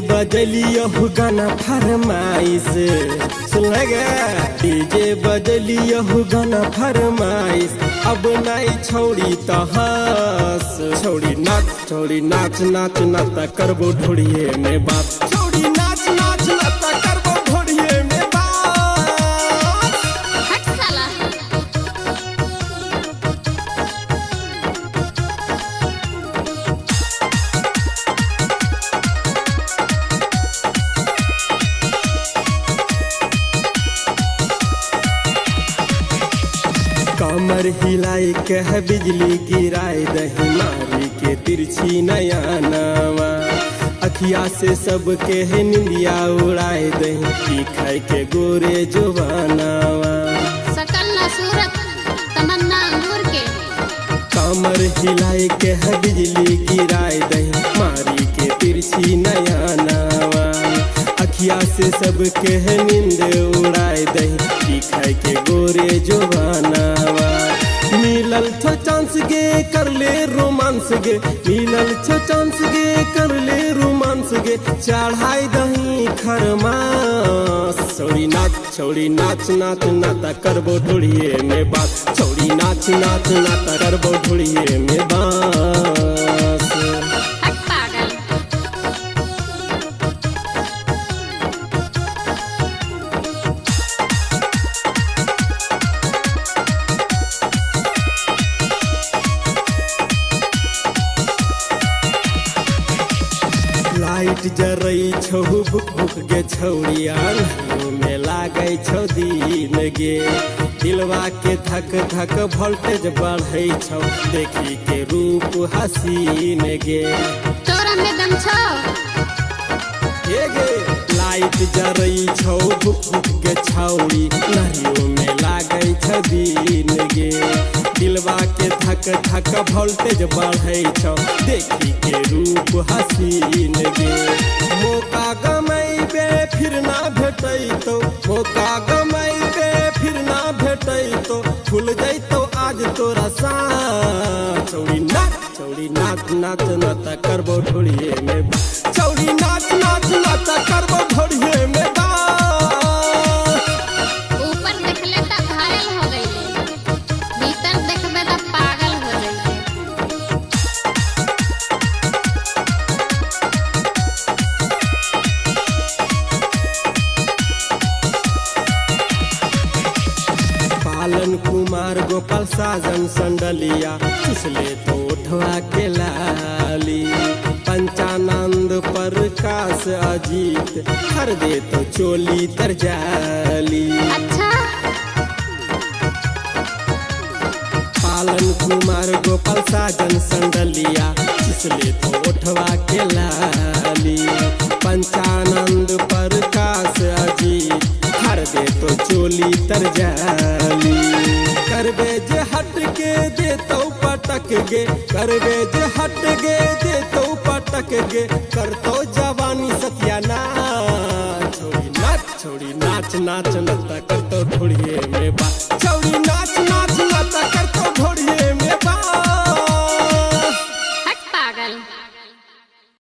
बजलियो गाना फरमाइश सुन गे। डीजे बजलियो गाना फरमाइश अब नहीं छोड़ी तो हंस छोड़ी नाच नाच नाता करबो ढोड़िए में बात। छोड़ी नाच नाच नाता करबो ढोड़िए में बात। हट साला। कमर हिलाई के है बिजली गिराए दही मारी के तिरछी नया नवा। अखिया से सबके है निंदिया उड़ाए दही की खाए के गोरे जुबानावा। सकल ना सूरत तमन्ना अंगूर के। कमर हिलाई के है बिजली गिराए दही मारी के तिरछी नया नवा। अखिया से सबके है नींद उड़ाए दही की खाए के गोरे जुबानावा। मिलल छो चांस गे कर ले रोमांस गे। मिलल छो चांस गे कर ले रोमांस गे। चढ़ाई दही खरमास छोड़ी नाच नाच नाता करबो ढोड़िए में बात। छोड़ी नाच नाच नाता करबो ढोड़िए में बात। हट पागल। लाइट जरई छौ भुक भुक गे छौड़िया में लागे छौ दिन गे। दिलवा के धक धक वोल्टेज बढ़ई छौ देखी के रूप हसीन गे। तोरा में दम छो। ये गे लाइट जरई छौ भुक भुक गे छौड़ी नरियो में लागे छौ दिन गे। दिलवा के धक धक वोल्टेज बढ़ई छौ देखी के रूप हसीन गे। मौका गमैबे फिर ना भेटैतो। मौका गमैबे फिर ना भेटैतो। खुल जैतो आज तोरा साथ। छोड़ी नाच नाच नाता करबो ढोड़िए में बात। छोड़ी नाच नाच नाता करबो ढोड़िए में बात। ऊपर देखले त घायल हो गईले। भीतर देखबे त पागल हो जइबे। पालन कुमार गोपाल साजन संडलिया चुसले तो उठवा के लाली। पंचानंद प्रकाश अजीत हर दे तो चोली तर जाली। अच्छा पालन कुमार गोपाल साजन संडलिया चुसले तो उठवा के लाली। पंचानंद प्रकाश अजीत हर दे तो चोली तर जाली। करबे जे हट के दे तो पटक गे। करबे जे हट गे दे तो पटक गे। कर तो जवानी सत्यानाश। छोड़ी नाच नाच नाता कर तो ढोड़िए में बात। छोड़ी नाच नाच नाता कर